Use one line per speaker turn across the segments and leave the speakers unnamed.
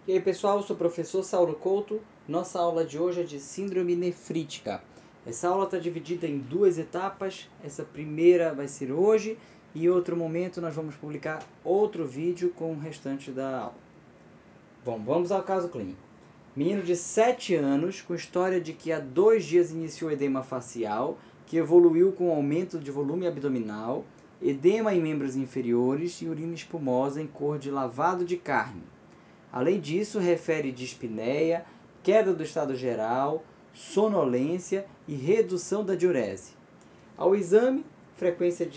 E aí pessoal, eu sou o professor Saulo Couto. Nossa aula de hoje é de síndrome nefrítica. Essa aula está dividida em duas etapas. Essa primeira vai ser hoje e em outro momento nós vamos publicar outro vídeo com o restante da aula. Bom, vamos ao caso clínico. Menino de 7 anos com história de que há 2 dias iniciou edema facial, que evoluiu com aumento de volume abdominal, edema em membros inferiores e urina espumosa em cor de lavado de carne. Além disso, refere dispneia, queda do estado geral, sonolência e redução da diurese. Ao exame, frequência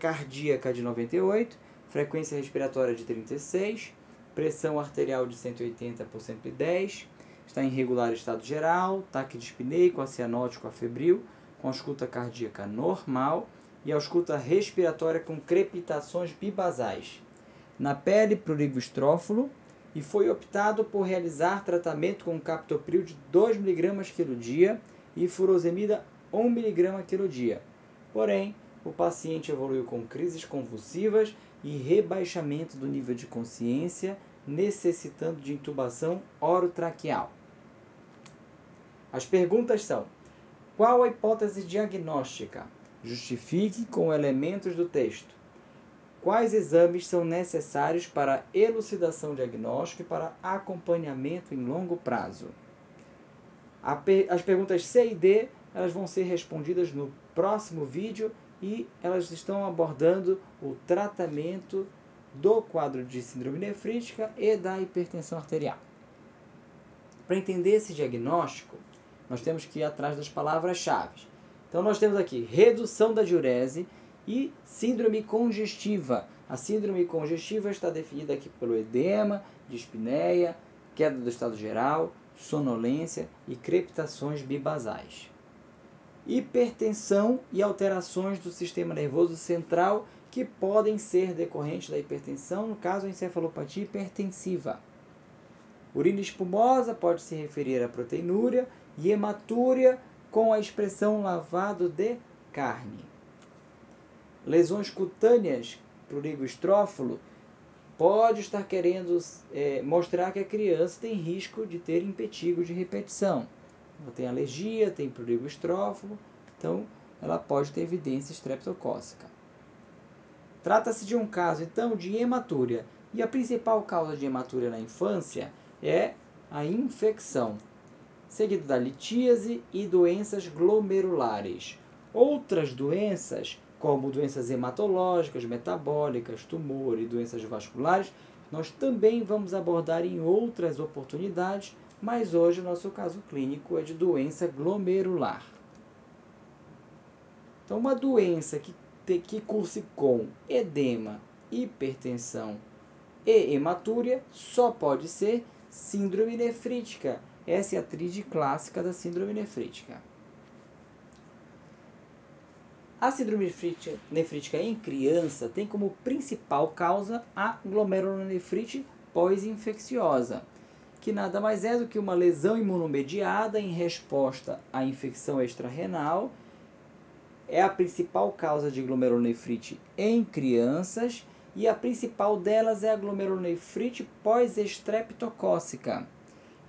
cardíaca de 98, frequência respiratória de 36, pressão arterial de 180 por 110, está em regular estado geral, taquidispneico, acianótico, afebril, com ausculta cardíaca normal e ausculta respiratória com crepitações bibasais. Na pele, prurigo estrófilo, e foi optado por realizar tratamento com captopril de 2 mg quilo dia e furosemida 1 mg quilo dia. Porém, o paciente evoluiu com crises convulsivas e rebaixamento do nível de consciência, necessitando de intubação orotraqueal. As perguntas são: qual a hipótese diagnóstica? Justifique com elementos do texto. Quais exames são necessários para elucidação diagnóstica e para acompanhamento em longo prazo? As perguntas C e D elas vão ser respondidas no próximo vídeo e elas estão abordando o tratamento do quadro de síndrome nefrítica e da hipertensão arterial. Para entender esse diagnóstico, nós temos que ir atrás das palavras-chave. Então nós temos aqui redução da diurese e síndrome congestiva. A síndrome congestiva está definida aqui pelo edema, dispneia, queda do estado geral, sonolência e crepitações bibasais. Hipertensão e alterações do sistema nervoso central que podem ser decorrentes da hipertensão, no caso a encefalopatia hipertensiva. Urina espumosa pode se referir à proteinúria e hematúria com a expressão lavado de carne. Lesões cutâneas, prurigo estrófilo, pode estar querendo mostrar que a criança tem risco de ter impetigo de repetição. Ela tem alergia, tem prurigo estrófilo, então ela pode ter evidência estreptocócica. Trata-se de um caso, então, de hematúria. E a principal causa de hematúria na infância é a infecção, seguido da litíase e doenças glomerulares. Outras doenças, como doenças hematológicas, metabólicas, tumor e doenças vasculares, nós também vamos abordar em outras oportunidades, mas hoje o nosso caso clínico é de doença glomerular. Então, uma doença que curse com edema, hipertensão e hematúria só pode ser síndrome nefrítica. Essa é a tríade clássica da síndrome nefrítica. A síndrome nefrítica em criança tem como principal causa a glomerulonefrite pós-infecciosa, que nada mais é do que uma lesão imunomediada em resposta à infecção extrarrenal. É a principal causa de glomerulonefrite em crianças e a principal delas é a glomerulonefrite pós-estreptocócica.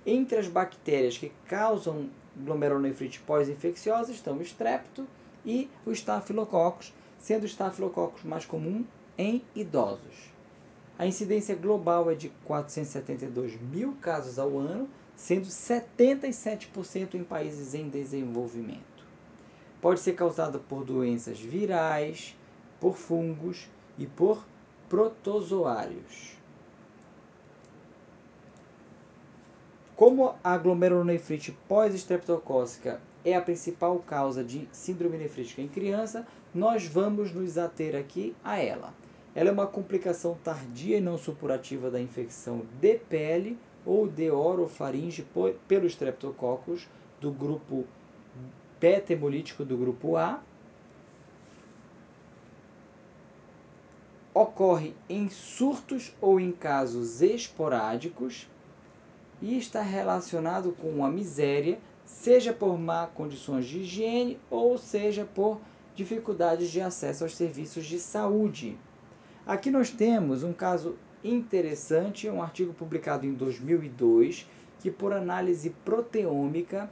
Entre as bactérias que causam glomerulonefrite pós-infecciosa estão o estrepto e o estafilococcus, sendo o estafilococcus mais comum em idosos. A incidência global é de 472 mil casos ao ano, sendo 77% em países em desenvolvimento. Pode ser causada por doenças virais, por fungos e por protozoários. Como a glomerulonefrite pós-estreptocócica é a principal causa de síndrome nefrítica em criança, nós vamos nos ater aqui a ela. Ela é uma complicação tardia e não supurativa da infecção de pele ou de orofaringe pelo Streptococcus do grupo beta-hemolítico do grupo A. Ocorre em surtos ou em casos esporádicos e está relacionado com a miséria, seja por má condições de higiene ou seja por dificuldades de acesso aos serviços de saúde. Aqui nós temos um caso interessante, um artigo publicado em 2002, que por análise proteômica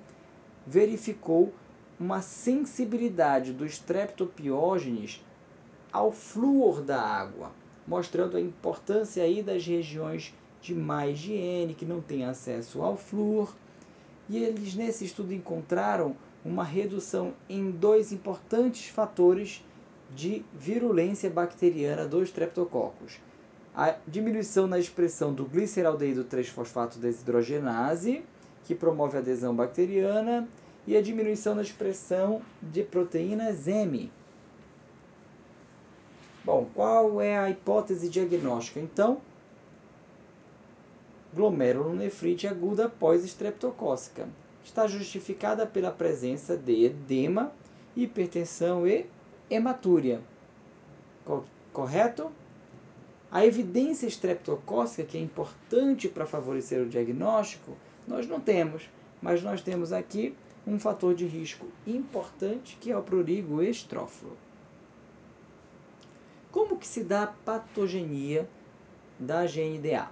verificou uma sensibilidade dos streptopiógenes ao flúor da água, mostrando a importância aí das regiões de má higiene, que não têm acesso ao flúor. E eles nesse estudo encontraram uma redução em 2 importantes fatores de virulência bacteriana dos streptococcus. A diminuição na expressão do gliceraldeído 3-fosfato desidrogenase, que promove a adesão bacteriana, e a diminuição na expressão de proteínas M. Bom, qual é a hipótese diagnóstica? Então, glomerulonefrite aguda pós-estreptocócica. Está justificada pela presença de edema, hipertensão e hematúria. Correto? A evidência estreptocócica, que é importante para favorecer o diagnóstico, nós não temos, mas nós temos aqui um fator de risco importante, que é o prurigo estrófilo. Como que se dá a patogenia da GNDA?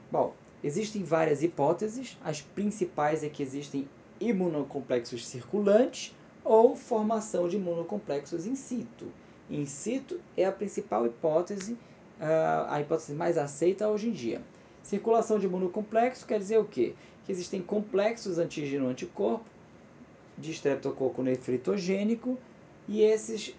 Bom, existem várias hipóteses, as principais é que existem imunocomplexos circulantes ou formação de imunocomplexos in situ. In situ é a principal hipótese, a hipótese mais aceita hoje em dia. Circulação de imunocomplexo quer dizer o quê? Que existem complexos antígeno-anticorpo de estreptococo nefritogênico e esses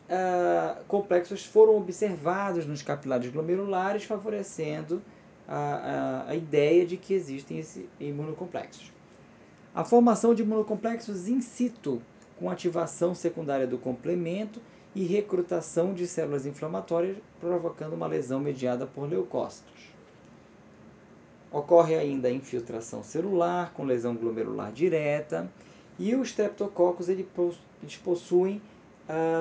complexos foram observados nos capilares glomerulares, favorecendo a ideia de que existem esses imunocomplexos. A formação de imunocomplexos in situ, com ativação secundária do complemento e recrutação de células inflamatórias, provocando uma lesão mediada por leucócitos. Ocorre ainda a infiltração celular, com lesão glomerular direta, e os streptococcus eles possuem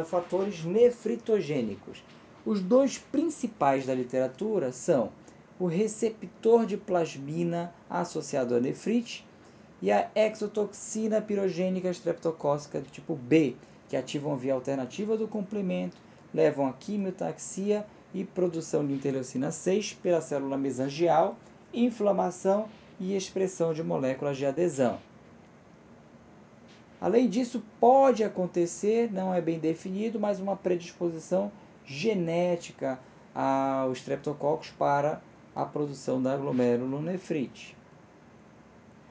fatores nefritogênicos. Os 2 principais da literatura são o receptor de plasmina associado à nefrite e a exotoxina pirogênica streptocócica do tipo B, que ativam a via alternativa do complemento, levam a quimiotaxia e produção de interleucina 6 pela célula mesangial, inflamação e expressão de moléculas de adesão. Além disso, pode acontecer, não é bem definido, mas uma predisposição genética aos streptococcus para a produção da glomerulonefrite.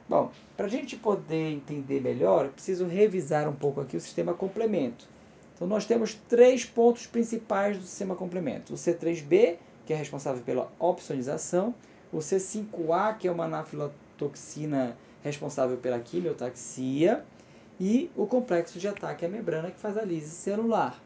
Bom, para a gente poder entender melhor, eu preciso revisar um pouco aqui o sistema complemento. Então, nós temos 3 pontos principais do sistema complemento. O C3b, que é responsável pela opsonização, o C5a, que é uma anafilotoxina responsável pela quimiotaxia, e o complexo de ataque à membrana, que faz a lise celular.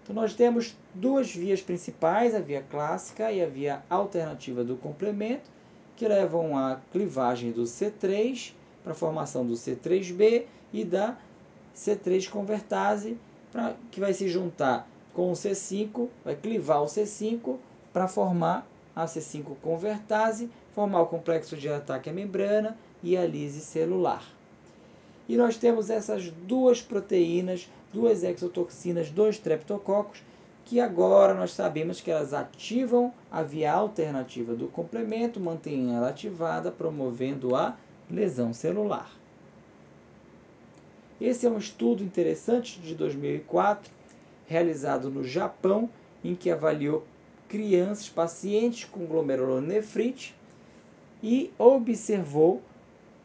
Então, nós temos 2 vias principais, a via clássica e a via alternativa do complemento, que levam à clivagem do C3 para a formação do C3b e da C3 convertase, que vai se juntar com o C5, vai clivar o C5 para formar a C5 convertase, formar o complexo de ataque à membrana e a lise celular. E nós temos essas 2 proteínas, 2 exotoxinas, 2 streptococcus, que agora nós sabemos que elas ativam a via alternativa do complemento, mantêm ela ativada, promovendo a lesão celular. Esse é um estudo interessante de 2004, realizado no Japão, em que avaliou crianças, pacientes com glomerulonefrite e observou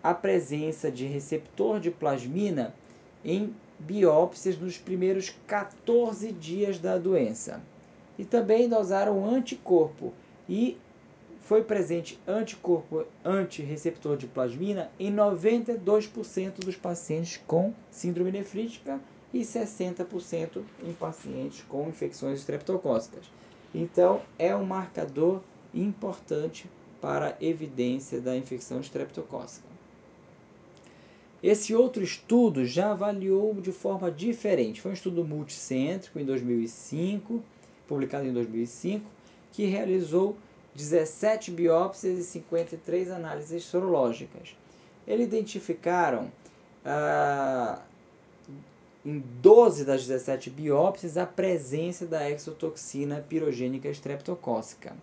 a presença de receptor de plasmina em biópsias nos primeiros 14 dias da doença. E também dosaram anticorpo e foi presente anticorpo antirreceptor de plasmina em 92% dos pacientes com síndrome nefrítica e 60% em pacientes com infecções estreptocócicas. Então, é um marcador importante para a evidência da infecção estreptocócica. Esse outro estudo já avaliou de forma diferente. Foi um estudo multicêntrico em 2005, publicado em 2005, que realizou 17 biópsias e 53 análises sorológicas. Eles identificaram em 12 das 17 biópsias a presença da exotoxina pirogênica streptocócica.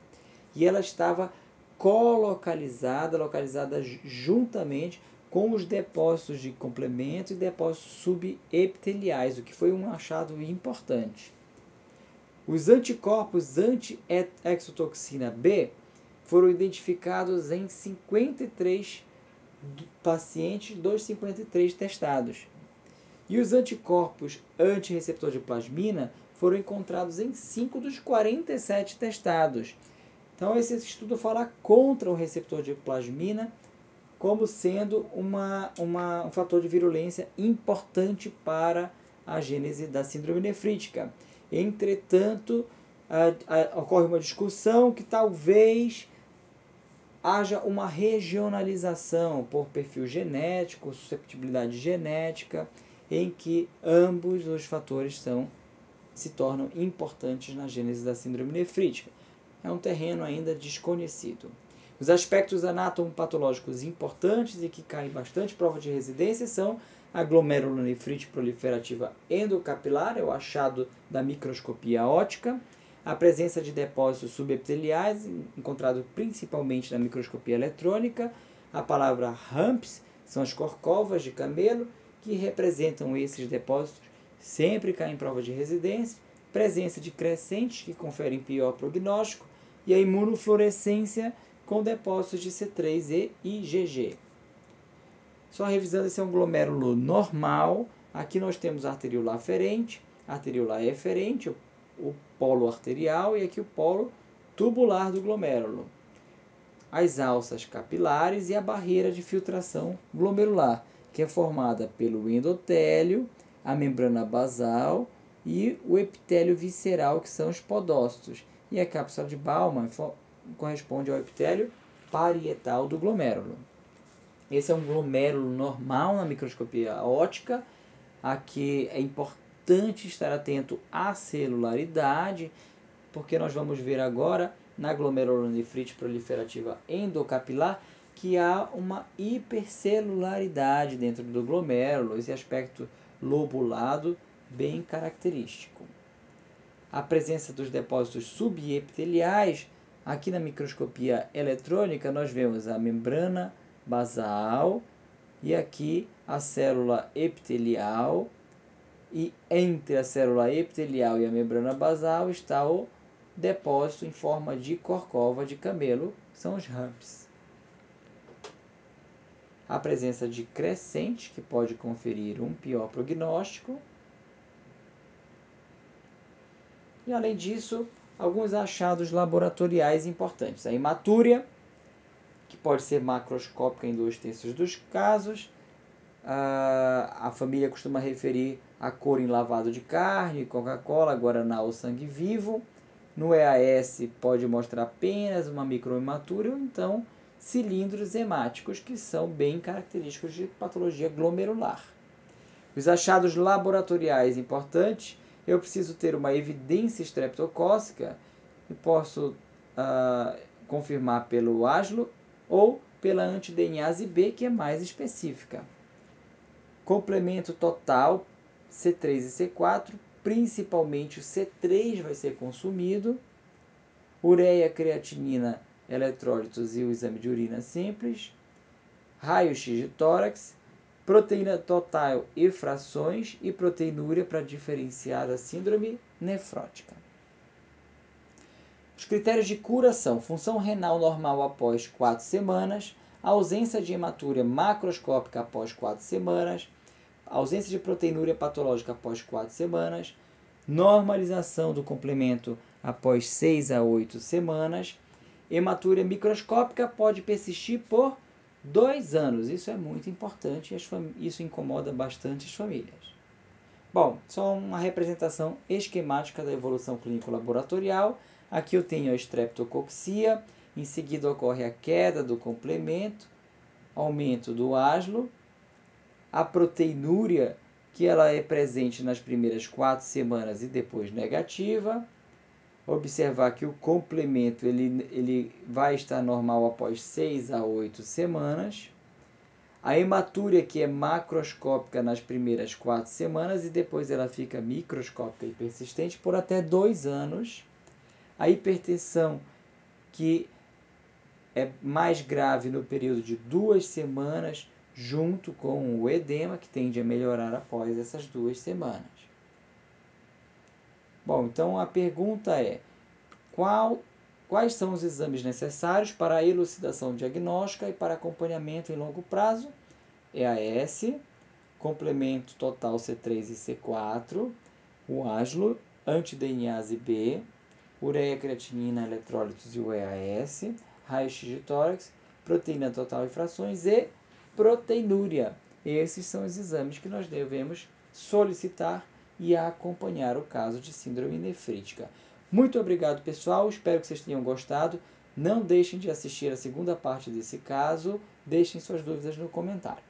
e ela estava colocalizada, localizada juntamente com os depósitos de complemento e depósitos subepiteliais, o que foi um achado importante. Os anticorpos anti-exotoxina B foram identificados em 53 pacientes dos 53 testados. E os anticorpos antirreceptor de plasmina foram encontrados em 5 dos 47 testados. Então, esse estudo fala contra o receptor de plasmina como sendo um fator de virulência importante para a gênese da síndrome nefrítica. Entretanto, ocorre uma discussão que talvez haja uma regionalização por perfil genético, susceptibilidade genética, em que ambos os fatores se tornam importantes na gênese da síndrome nefrítica. É um terreno ainda desconhecido. Os aspectos anatomopatológicos importantes e que caem bastante prova de residência são a glomerulonefrite proliferativa endocapilar, é o achado da microscopia óptica, a presença de depósitos subepiteliais, encontrado principalmente na microscopia eletrônica, a palavra humps, são as corcovas de camelo, que representam esses depósitos, sempre caem em prova de residência, presença de crescentes, que conferem pior prognóstico, e a imunofluorescência com depósitos de C3 e IgG. Só revisando, esse é um glomérulo normal. Aqui nós temos a arteriolar aferente, a arteriolar eferente, o polo arterial e aqui o polo tubular do glomérulo. As alças capilares e a barreira de filtração glomerular, que é formada pelo endotélio, a membrana basal e o epitélio visceral, que são os podócitos. E a cápsula de Bowman corresponde ao epitélio parietal do glomérulo. Esse é um glomérulo normal na microscopia óptica. Aqui é importante estar atento à celularidade, porque nós vamos ver agora na glomerulonefrite proliferativa endocapilar que há uma hipercelularidade dentro do glomérulo, esse aspecto lobulado bem característico. A presença dos depósitos subepiteliais, aqui na microscopia eletrônica nós vemos a membrana basal e aqui a célula epitelial, e entre a célula epitelial e a membrana basal está o depósito em forma de corcova de camelo, que são os humps. A presença de crescente, que pode conferir um pior prognóstico. E além disso, alguns achados laboratoriais importantes. A hematúria, que pode ser macroscópica em 2/3 dos casos. A família costuma referir a cor em lavado de carne, Coca-Cola, Guaraná ou sangue vivo. No EAS pode mostrar apenas uma microhematúria ou então cilindros hemáticos, que são bem característicos de patologia glomerular. Os achados laboratoriais importantes, eu preciso ter uma evidência estreptocócica e posso confirmar pelo ASLO ou pela anti-DNase B, que é mais específica. Complemento total C3 e C4, principalmente o C3 vai ser consumido. Ureia, creatinina, eletrólitos e o exame de urina simples. Raio-x de tórax, proteína total e frações e proteinúria para diferenciar a síndrome nefrótica. Os critérios de cura são função renal normal após 4 semanas, ausência de hematúria macroscópica após 4 semanas, ausência de proteinúria patológica após 4 semanas, normalização do complemento após 6 a 8 semanas, hematúria microscópica pode persistir por 2 anos. Isso é muito importante e isso incomoda bastante as famílias. Bom, só uma representação esquemática da evolução clínico-laboratorial. Aqui eu tenho a estreptococcía, em seguida ocorre a queda do complemento, aumento do ASLO, a proteinúria, que ela é presente nas primeiras 4 semanas e depois negativa. Observar que o complemento ele vai estar normal após 6 a 8 semanas. A hematúria, que é macroscópica nas primeiras 4 semanas e depois ela fica microscópica e persistente por até 2 anos. A hipertensão, que é mais grave no período de 2 semanas, junto com o edema, que tende a melhorar após essas 2 semanas. Bom, então a pergunta é: quais são os exames necessários para a elucidação diagnóstica e para acompanhamento em longo prazo? EAS, complemento total C3 e C4, o ASLO, anti-DNase B, ureia, creatinina, eletrólitos e o EAS, raio-x de tórax, proteína total e frações e proteinúria. Esses são os exames que nós devemos solicitar e acompanhar o caso de síndrome nefrítica. Muito obrigado, pessoal. Espero que vocês tenham gostado. Não deixem de assistir a segunda parte desse caso. Deixem suas dúvidas no comentário.